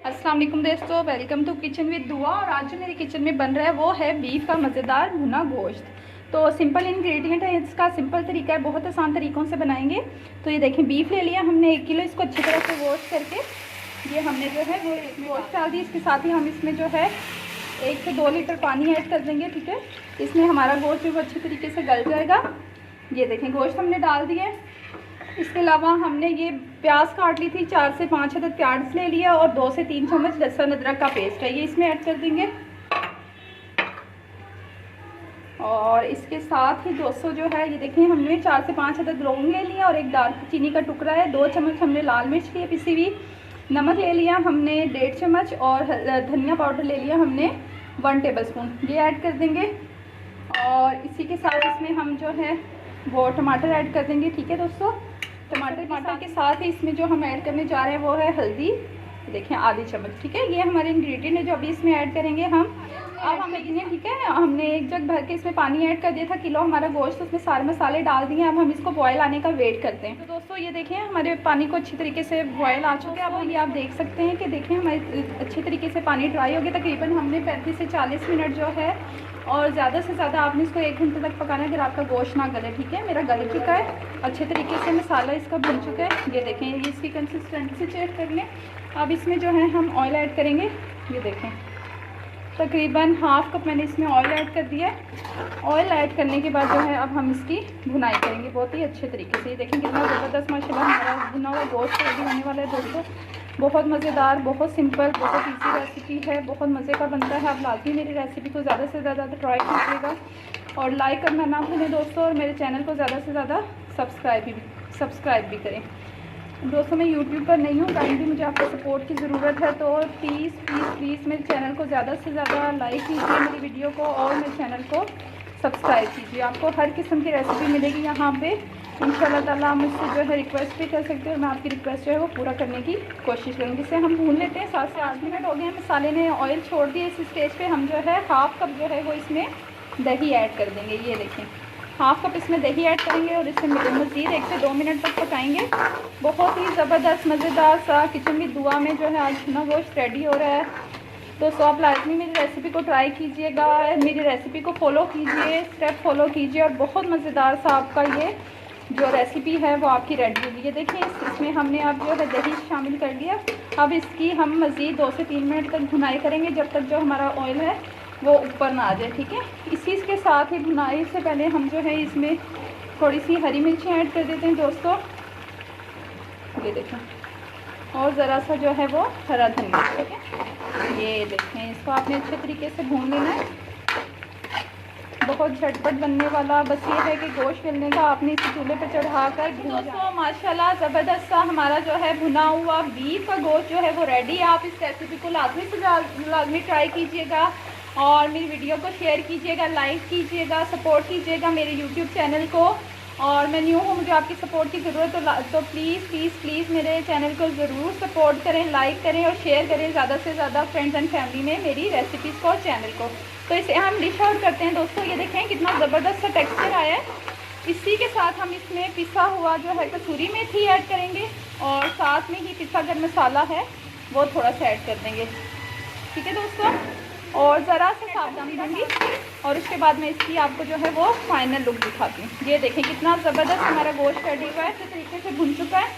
अस्सलाम वालेकुम दोस्तों, वेलकम टू किचन विद दुआ। और आज जो मेरे किचन में बन रहा है वो है बीफ का मज़ेदार भुना गोश्त। तो सिंपल इंग्रेडिएंट है, इसका सिंपल तरीका है, बहुत आसान तरीक़ों से बनाएंगे। तो ये देखें, बीफ ले लिया हमने 1 किलो, इसको अच्छी तरह से वॉश करके ये हमने जो है वो गोश्त डाल दी। इसके साथ ही हम इसमें जो है 1 से 2 लीटर पानी ऐड कर देंगे। ठीक है, इसमें हमारा गोश्त जो अच्छी तरीके से गल जाएगा। ये देखें, गोश्त हमने डाल दिया है। इसके अलावा हमने ये प्याज काट ली थी, 4 से 5 अदद प्याज ले लिया और 2 से 3 चम्मच लहसुन अदरक का पेस्ट है, ये इसमें ऐड कर देंगे। और इसके साथ ही दोस्तों जो है ये देखें, हमने 4 से 5 अदद लौंग ले लिया और एक दालचीनी का टुकड़ा है। 2 चम्मच हमने लाल मिर्च की पिसी हुई, नमक ले लिया हमने 1.5 चम्मच और धनिया पाउडर ले लिया हमने 1 टेबल स्पून, ये ऐड कर देंगे। और इसी के साथ इसमें हम जो है वो टमाटर ऐड कर देंगे। ठीक है दोस्तों, टमाटर के साथ ही इसमें जो हम ऐड करने जा रहे हैं वो है हल्दी, देखें आधी चम्मच। ठीक है, ये हमारे इंग्रेडिएंट है जो अभी इसमें ऐड करेंगे हम। अब हम इतने, ठीक है, हमने 1 जग भर के इसमें पानी ऐड कर दिया था, किलो हमारा गोश्त, उसमें सारे मसाले डाल दिए। अब हम इसको बॉयल आने का वेट करते हैं। तो दोस्तों ये देखें, हमारे पानी को अच्छी तरीके से बॉयल आ चुके हैं। अब ये आप देख सकते हैं कि देखें हमारे अच्छी तरीके से पानी ड्राई हो गया। तकरीबन हमने 35 से 40 मिनट जो है, और ज़्यादा से ज़्यादा आपने इसको 1 घंटे तक पकाना है अगर आपका गोश्त ना गले। ठीक है, मेरा गल चुका है अच्छे तरीके से, मसाला इसका भुन चुका है। ये देखें, ये इसकी कंसिस्टेंसी चेक कर लें। अब इसमें जो है हम ऑयल ऐड करेंगे। ये देखें, तकरीबन हाफ कप मैंने इसमें ऑयल ऐड कर दिया है। ऑयल ऐड करने के बाद जो है अब हम इसकी भुनाई करेंगे बहुत ही अच्छे तरीके से। ये देखें कितना ज़बरदस्त माशाल्लाह हमारा भुना हुआ गोश्त रेडी होने वाला है दोस्तों। बहुत मज़ेदार, बहुत सिंपल, बहुत ईजी रेसिपी है, बहुत मज़े का बनता है। आप लाजमी मेरी रेसिपी को ज़्यादा से ज़्यादा ट्राई कीजिएगा और लाइक करना ना भूलें दोस्तों, और मेरे चैनल को ज़्यादा से ज़्यादा सब्सक्राइब भी करें दोस्तों। मैं यूट्यूब पर नहीं हूँ, काइंडली मुझे आपको सपोर्ट की ज़रूरत है। तो प्लीज़ मेरे चैनल को ज़्यादा से ज़्यादा लाइक कीजिए मेरी वीडियो को, और मेरे चैनल को सब्सक्राइब कीजिए। आपको हर किस्म की रेसिपी मिलेगी यहाँ पे इंशाल्लाह ताला। आप मुझसे जो है रिक्वेस्ट भी कर सकते हो, मैं आपकी रिक्वेस्ट जो है वो पूरा करने की कोशिश करूँगी। इसे हम भून लेते हैं। 7 से 8 मिनट हो गए हैं, मसाले ने ऑयल छोड़ दिए। इस स्टेज पे हम जो है हाफ कप जो है वो इसमें दही ऐड कर देंगे। ये देखें, हाफ कप इसमें दही ऐड करेंगे और इसे मज़ीद 1 से 2 मिनट तक पकाएंगे। बहुत ही ज़बरदस्त मज़ेदार सा किचन विद दुआ में जो है आज भुना गोश्त रेडी हो रहा है। दोस्तों आप लाजमी मेरी रेसिपी को ट्राई कीजिएगा, मेरी रेसिपी को फॉलो कीजिए, स्टेप फॉलो कीजिए, और बहुत मज़ेदार सा आपका ये जो रेसिपी है वो आपकी रेडी होगी। ये देखिए, इसमें हमने अब जो है दही शामिल कर दिया। अब इसकी हम मज़ीद 2 से 3 मिनट तक भुनाई करेंगे, जब तक जो हमारा ऑयल है वो ऊपर ना आ जाए। ठीक है, इसी के साथ ही भुनाई से पहले हम जो है इसमें थोड़ी सी हरी मिर्ची ऐड कर देते हैं दोस्तों। ये देखें, और ज़रा सा जो है वो हरा धनिया। ठीक है, ये देखें, इसको आपने अच्छे तरीके से भून लेना है। बहुत झटपट बनने वाला, बस ये है कि गोश्त मिलने का आपने इस चूल्हे पर चढ़ा कर दोस्तों माशाल्लाह ज़बरदस्त सा हमारा जो है भुना हुआ बीफ का गोश्त जो है वो रेडी है। आप इस रेसिपी को लाजमी ट्राई कीजिएगा और मेरी वीडियो को शेयर कीजिएगा, लाइक कीजिएगा, सपोर्ट कीजिएगा मेरे यूट्यूब चैनल को। और मैं न्यू हूँ, मुझे आपकी सपोर्ट की ज़रूरत है, तो प्लीज़ मेरे चैनल को ज़रूर सपोर्ट करें, लाइक करें और शेयर करें ज़्यादा से ज़्यादा फ्रेंड्स एंड फैमिली में मेरी रेसिपीज़ को और चैनल को। तो इसे हम डिश आउट करते हैं दोस्तों। ये देखें कितना ज़बरदस्त सा टेक्सचर आया है। इसी के साथ हम इसमें पिसा हुआ जो है कसूरी मेथी ऐड करेंगे, और साथ में ही पिसा गरम मसाला है वो थोड़ा सा ऐड कर देंगे। ठीक है दोस्तों, और ज़रा सा सावधानी दूँगी, और उसके बाद मैं इसकी आपको जो है वो फाइनल लुक दिखाती हूँ। ये देखें कितना ज़बरदस्त हमारा गोश्त रेडी हुआ है, इस तरीके से भुन चुका है,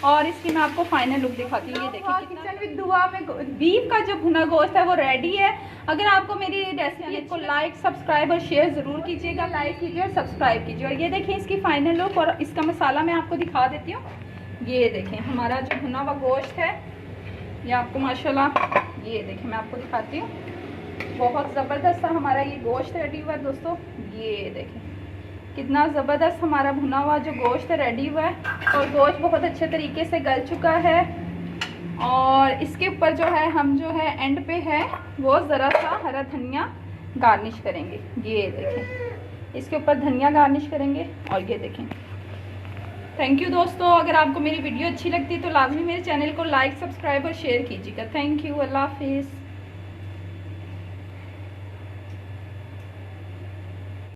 और इसकी मैं आपको फाइनल लुक दिखाती हूँ। ये देखें, किचन विद दुआ में बीफ का जो भुना गोश्त है वो रेडी है। अगर आपको मेरी रेसिपी को लाइक, सब्सक्राइब और शेयर ज़रूर कीजिएगा, लाइक कीजिए और सब्सक्राइब कीजिए। और ये देखें इसकी फाइनल लुक, और इसका मसाला मैं आपको दिखा देती हूँ। ये देखें हमारा जो भुना हुआ गोश्त है, ये आपको माशाल्लाह, ये देखें मैं आपको दिखाती हूँ, बहुत ज़बरदस्त सा हमारा ये गोश्त रेडी हुआ है दोस्तों। ये देखें कितना ज़बरदस्त हमारा भुना हुआ जो गोश्त रेडी हुआ है, और गोश्त बहुत अच्छे तरीके से गल चुका है। और इसके ऊपर जो है हम जो है एंड पे है वो ज़रा सा हरा धनिया गार्निश करेंगे। ये देखें, इसके ऊपर धनिया गार्निश करेंगे। और ये देखें, थैंक यू दोस्तों। अगर आपको मेरी वीडियो अच्छी लगती है तो लाजमी मेरे चैनल को लाइक, सब्सक्राइब और शेयर कीजिएगा। थैंक यू, अल्लाह हाफिज़।